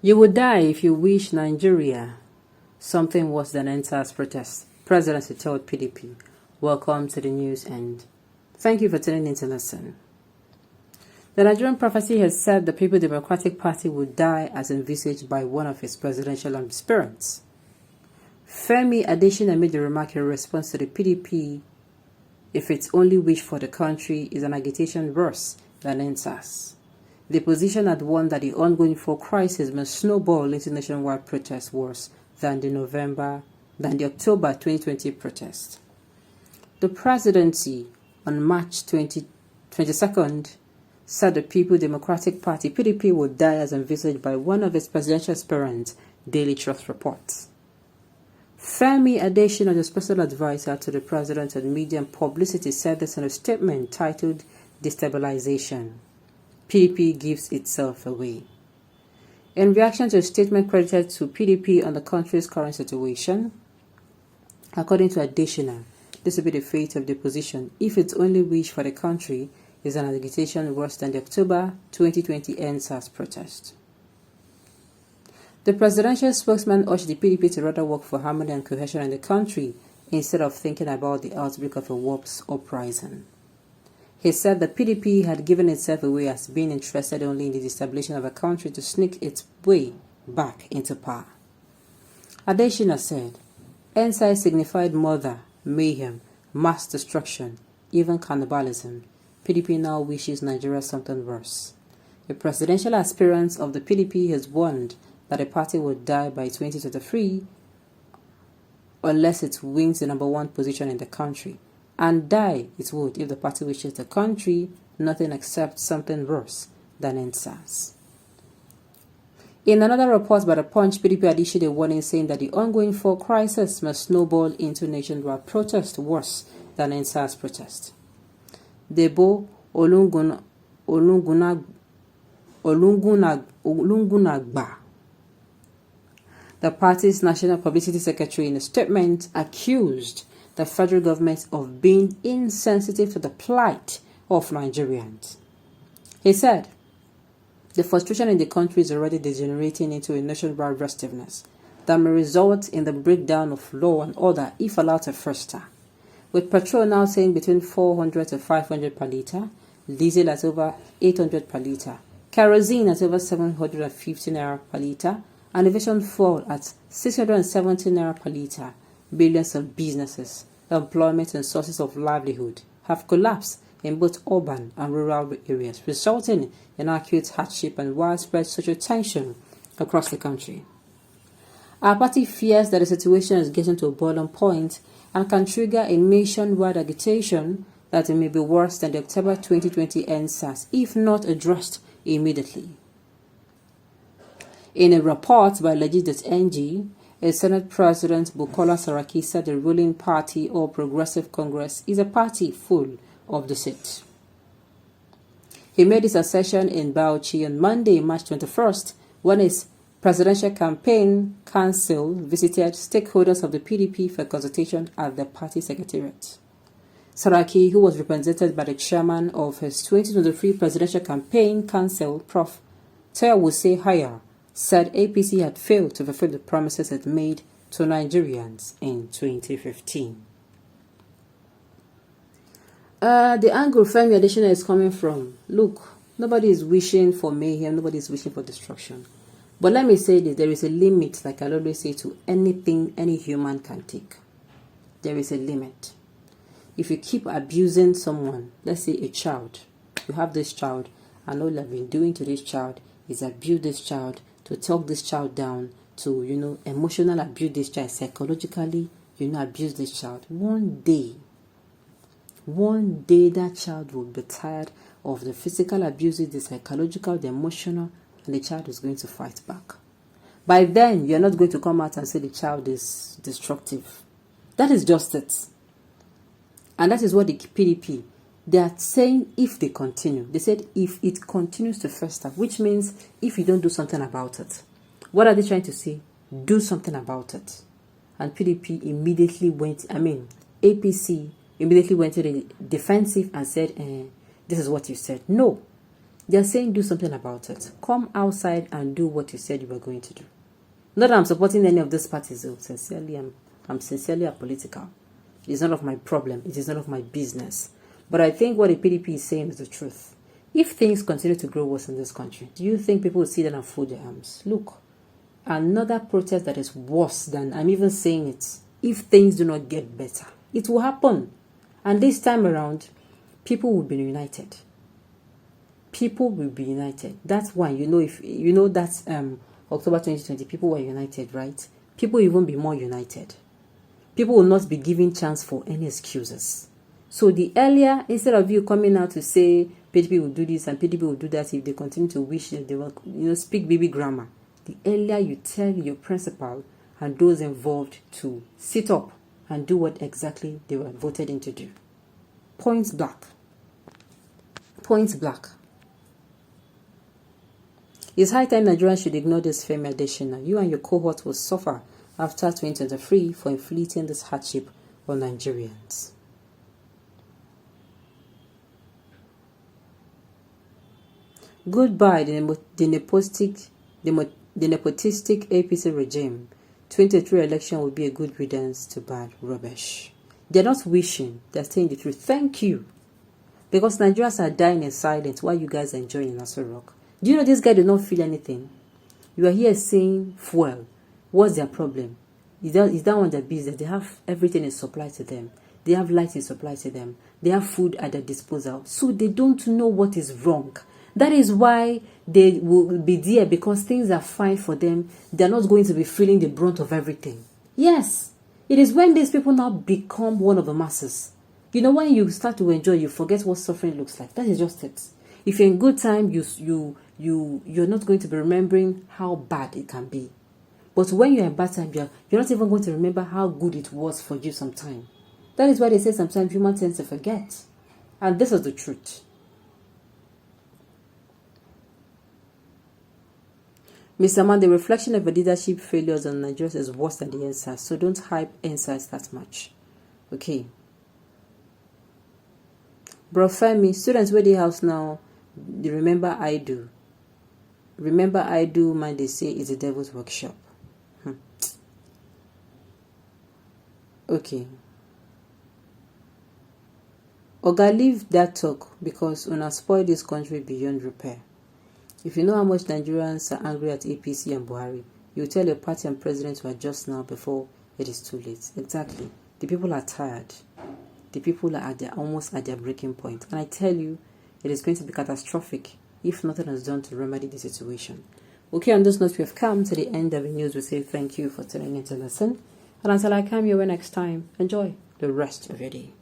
You would die if you wish Nigeria something worse than NSAS protests, Presidency told PDP. Welcome to the news and thank you for tuning in to listen. The Nigerian prophecy has said the People's Democratic Party would die as envisaged by one of its presidential aspirants. Femi Adesina made the remark in response to the PDP if its only wish for the country is an agitation worse than NSAS. The position had warned that the ongoing fuel crisis may snowball into nationwide protests worse than the October 2020 protest. The Presidency on March 22nd said the People's Democratic Party (PDP) would die as envisaged by one of its presidential aspirants, Daily Trust reports. Femi Adesina, the special advisor to the president on media and publicity, said this in a statement titled Destabilization. PDP gives itself away. In reaction to a statement credited to PDP on the country's current situation, according to Adesina, this will be the fate of the opposition if its only wish for the country is an agitation worse than the October 2020 NSAS protest. The presidential spokesman urged the PDP to rather work for harmony and cohesion in the country instead of thinking about the outbreak of a warped uprising. He said the PDP had given itself away as being interested only in the destabilization of a country to sneak its way back into power. Adesina said, NSAS signified murder, mayhem, mass destruction, even cannibalism. PDP now wishes Nigeria something worse. The presidential aspirant of the PDP has warned that the party would die by 2023 unless it wins the number one position in the country. And die it would if the party wishes the country nothing except something worse than NSAS. In another report by the Punch, PDP had issued a warning saying that the ongoing fuel crisis must snowball into nationwide protest worse than NSAS protest. Debo Olungunagba, the party's national publicity secretary, in a statement accused the federal government of being insensitive to the plight of Nigerians. He said, the frustration in the country is already degenerating into a nationwide restiveness that may result in the breakdown of law and order if allowed to fester. With petrol now saying between 400 to 500 per litre, diesel at over 800 per litre, kerosene at over 750 naira per litre, and aviation fuel at 670 naira per litre, billions of businesses, employment and sources of livelihood have collapsed in both urban and rural areas, resulting in acute hardship and widespread social tension across the country. Our party fears that the situation is getting to a boiling point and can trigger a nationwide agitation that it may be worse than the October 2020 NSAS if not addressed immediately. In a report by Legit.ng, a Senate President Bukola Saraki said the ruling party or Progressive Congress is a party full of deceit. He made this assertion in Bauchi on Monday, March 21st, when his presidential campaign council visited stakeholders of the PDP for consultation at the party secretariat. Saraki, who was represented by the chairman of his 2023 presidential campaign council, Prof. Tewuse Haya, said APC had failed to fulfill the promises it made to Nigerians in 2015. The angle Femi Adesina is coming from, look, nobody is wishing for mayhem, nobody is wishing for destruction. But let me say this, there is a limit, like I always say, to anything any human can take. There is a limit. If you keep abusing someone, let's say a child, you have this child, and all you've been doing to this child is abuse this child, to talk this child down, to, emotional abuse this child, psychologically, abuse this child. One day that child will be tired of the physical abuse, the psychological, the emotional, and the child is going to fight back. By then, you're not going to come out and say the child is destructive. That is just it. And that is what the PDP, they are saying if they continue. They said if it continues to fester, which means if you don't do something about it. What are they trying to say? Do something about it. And PDP immediately APC immediately went to the defensive and said, this is what you said. No. They're saying do something about it. Come outside and do what you said you were going to do. Not that I'm supporting any of these parties, though. Sincerely, I'm sincerely apolitical. It is none of my problem. It is none of my business. But I think what the PDP is saying is the truth. If things continue to grow worse in this country, do you think people will sit down and fold their arms? Look, another protest that is worse than, I'm even saying it, if things do not get better, it will happen. And this time around, people will be united. People will be united. That's why, if you know that October 2020, people were united, right? People will even be more united. People will not be given chance for any excuses. So the earlier, instead of you coming out to say PDP will do this and PDP will do that, if they continue to wish that they will, speak baby grammar, the earlier you tell your principal and those involved to sit up and do what exactly they were voted in to do. Point blank. Point blank. It's high time Nigerians should ignore this Femi Adesina. You and your cohort will suffer after 2023 for inflicting this hardship on Nigerians. Goodbye, the nepotistic APC regime. 2023 election will be a good riddance to bad rubbish. They're not wishing, they're saying the truth. Thank you. Because Nigerians are dying in silence while you guys are enjoying in Aso Rock. Do you know this guy did not feel anything? You are here saying fuel. What's their problem? Is that one their business? They have everything in supply to them. They have light in supply to them. They have food at their disposal. So they don't know what is wrong. That is why they will be there, because things are fine for them. They're not going to be feeling the brunt of everything. Yes, it is when these people now become one of the masses. When you start to enjoy, you forget what suffering looks like. That is just it. If you're in good time, you're not going to be remembering how bad it can be. But when you're in bad time, you're not even going to remember how good it was for you sometime. That is why they say sometimes human tends to forget. And this is the truth. Mr. Man, the reflection of the leadership failures on Nigeria is worse than the answer. So don't hype answers that much. Okay. Bro Femi, students where they house now, they remember I do. Remember I do, man, they say it's a devil's workshop. Okay. Oga, leave that talk, because una spoil this country beyond repair. If you know how much Nigerians are angry at APC and Buhari, you tell your party and president to adjust now before it is too late. Exactly. The people are tired. The people are almost at their breaking point. And I tell you, it is going to be catastrophic if nothing is done to remedy the situation. Okay, on this note, we have come to the end of the news. We say thank you for tuning in to listen. And until I come your way next time, enjoy the rest of your day.